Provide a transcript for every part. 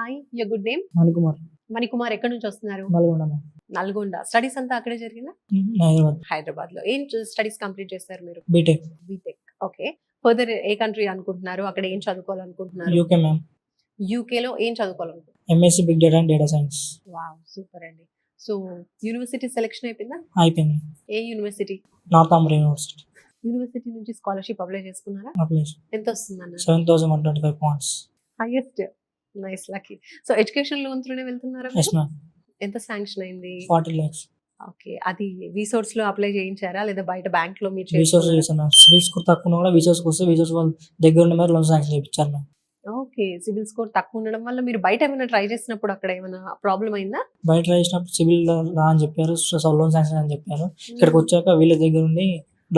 Hi, your good name? Manikumar. Manikumar ఎక్కడి నుంచి వస్తున్నారు? నల్గొండ మ్యామ్. నల్గొండ. స్టడీస్ అంతా అక్కడే జరిగిందా? హైదరాబాద్. హైదరాబాద్ లో ఏం స్టడీస్ కంప్లీట్ చేస్తారు మీరు? బీటెక్. బీటెక్. ఓకే. ఫర్దర్ ఏ కంట్రీ అనుకుంటున్నారు? అక్కడ ఏం చదువుకోవాలనుకుంటున్నారు? UK ma'am. యూకే లో ఏం చదువుకోవాలనుకుంటున్నారు? MSc big data and data science. Wow, super అండి. సో యూనివర్సిటీ సెలెక్షన్ అయిపోయిందా? అయిపోయింది. ఏ university? North Andhra university. University నుంచి స్కాలర్షిప్ అప్లై చేసుకున్నారా? అప్లై. ఎంత వస్తుందన్న? 7,125 points. Highest. Nice, lucky. So education loan త్రూనే వెళ్తున్నారా? Yes ma'am. ఎంత శాంక్షన్ అయింది? 40 lakhs. ఓకే. అది విసోర్స్ లో అప్లై చేయించారా లేదా బయట బ్యాంక్ లో మీరు రీసోర్స్ చేసుకున్నారా? చేశాను మ్యామ్. సివిల్ స్కోర్ తక్కువ ఉన్నా కూడా రీసోర్స్ వస్తే రీసోర్స్ వాళ్ళు దగ్గర ఉన్న మరి లోన్ శాంక్షన్ చేయించారు మ్యామ్. ఓకే. సిబిల్ స్కోర్ తక్కువ ఉండడం వల్ల మీరు బయట ఏమైనా ట్రై చేసినప్పుడు అక్కడ ఏమైనా ప్రాబ్లం అయిందా? బయట రాసినప్పుడు సివిల్ రా అని చెప్పారు, లోన్ శాంక్షన్ అని చెప్పారు. ఇక్కడికి వచ్చాక వీళ్ళ దగ్గర ఉండి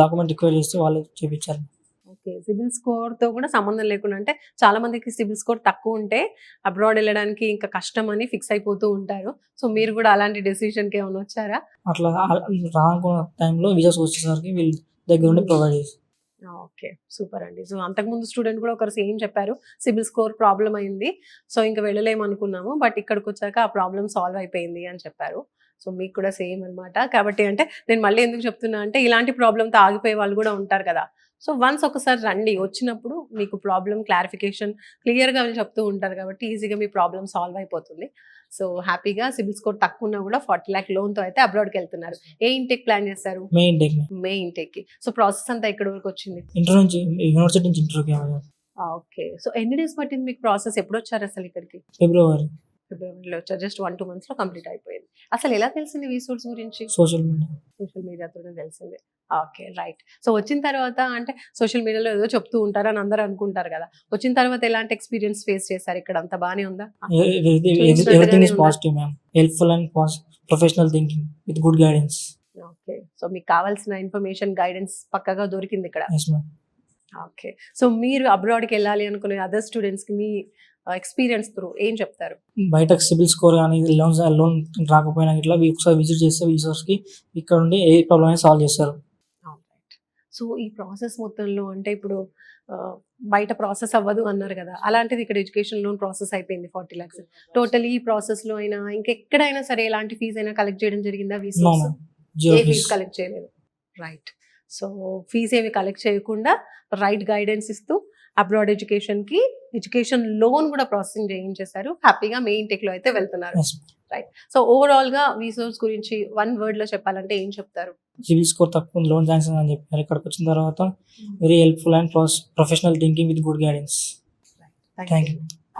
డాక్యుమెంట్ రిక్వైర్ చేస్తే వాళ్ళు చేయించారు. ఓకే. సిబిల్ స్కోర్ తో కూడా సంబంధం లేకుండా, అంటే చాలా మందికి సిబిల్ స్కోర్ తక్కువ ఉంటే అబ్రాడ్ వెళ్ళడానికి ఇంకా కష్టం అని ఫిక్స్ అయిపోతూ ఉంటారు. సో మీరు కూడా అలాంటి డెసిషన్ కి ఏమైనా వచ్చారా? అట్లా రానుకున్న టైంలో వీసాస్ వచ్చేసరికి వీళ్ళ దగ్గర ఉండి ప్రొవైడ్ చేసి. ఓకే, సూపర్ అండి. సో అంతకుముందు స్టూడెంట్ కూడా ఒకరు సేమ్ చెప్పారు, సిబిల్ స్కోర్ ప్రాబ్లం అయింది, సో ఇంకా వెళ్ళలేము అనుకున్నాము, బట్ ఇక్కడికి వచ్చాక ఆ ప్రాబ్లం సాల్వ్ అయిపోయింది అని చెప్పారు. సో మీకు కూడా సేమ్ అన్నమాట. కాబట్టి అంటే నేను మళ్ళీ ఎందుకు చెప్తున్నా అంటే ఇలాంటి ప్రాబ్లంతో ఆగిపోయే వాళ్ళు కూడా ఉంటారు కదా. సో వన్స్ ఒకసారి రండి, వచ్చినప్పుడు మీకు ప్రాబ్లం క్లారిఫికేషన్ క్లియర్గా వాళ్ళు చెప్తూ ఉంటారు కాబట్టి ఈజీగా మీ ప్రాబ్లం సాల్వ్ అయిపోతుంది. సో హ్యాపీగా సిబిల్ స్కోర్ తక్కువ ఉన్నా కూడా 40 lakh లోన్తో అయితే అబ్రాడ్కి వెళ్తున్నారు. ఏ ఇంటెక్ ప్లాన్ చేస్తారు? మే ఇంటెక్. మే ఇంటెక్కి. సో ప్రాసెస్ అంతా ఎక్కడి వరకు వచ్చింది? ఇంటర్ నుంచి, యూనివర్సిటీ నుంచి ఇంటర్వ్యూకి. ఓకే. సో ఎన్ని డేస్ పట్టింది మీకు ప్రాసెస్? ఎప్పుడు వచ్చారు అసలు ఇక్కడికి? ఫిబ్రవరిలో వచ్చారు. జస్ట్ 1-2 months లో కంప్లీట్ అయిపోయింది. అసలు ఎలా తెలిసింది విసోర్స్ గురించి? Social media. సోషల్ మీడియాతోనే తెలిసింది. Okay, right. సో వచ్చిన తర్వాత అంటే సోషల్ మీడియాలో ఏదో చెప్తూ ఉంటారు అని అందరూ అనుకుంటారు కదా, వచ్చిన తర్వాత ఎలాంటి ఎక్స్పీరియన్స్ ఫేస్ చేశారు? ఇక్కడ అంతా బానే ఉందా? Everything is positive ma'am. Helpful and professional thinking with good guidance. Okay. So మీకు కావాల్సిన ఇన్ఫర్మేషన్ గైడెన్స్ పక్కగా దొరికింది ఇక్కడ. Yes ma'am. ఓకే. సో మీరు అబ్రాడ్కి వెళ్ళాలి అనుకునే అదర్ స్టూడెంట్స్ కి మీ ఎక్స్పీరియన్స్ త్రూ ఏం చెప్తారు? బయటకు సిబిల్ స్కోర్ కానీ లోన్ రాకపోయినా ఇట్లా ఒకసారి విజిట్ చేస్తే విజిటర్స్కి ఇక్కడ ఉండి ఏ ప్రాబ్లమ్ అయినా సాల్వ్ చేస్తారు. సో ఈ ప్రాసెస్ మొత్తంలో అంటే ఇప్పుడు బయట ప్రాసెస్ అవ్వదు అన్నారు కదా, అలాంటిది ఇక్కడ ఎడ్యుకేషన్ లోన్ ప్రాసెస్ అయిపోయింది 40 lakhs. టోటల్ ఈ ప్రాసెస్ లో అయినా ఇంకెక్కడైనా సరే ఎలాంటి ఫీజు అయినా కలెక్ట్ చేయడం జరిగిందా? ఏ ఫీజు కలెక్ట్ చేయలేదు. రైట్. సో ఫీజు ఏమి కలెక్ట్ చేయకుండా రైట్ గైడెన్స్ ఇస్తూ అబ్రాడ్ ఎడ్యుకేషన్ లోన్ కూడా ప్రాసెసింగ్ చేయించేశారు. హ్యాపీగా మే ఇంటెక్ లో అయితే వెళ్తున్నారు. రైట్. సో ఓవరాల్ గా విసోర్స్ గురించి 1 word లో చెప్పాలంటే ఏం చెప్తారు? సివిల్ స్కోర్ తక్కువ లోన్ శాంక్షన్ అని చెప్పారు. ఇక్కడికి వచ్చిన తర్వాత very helpful and professional thinking with good guidance. Thank you.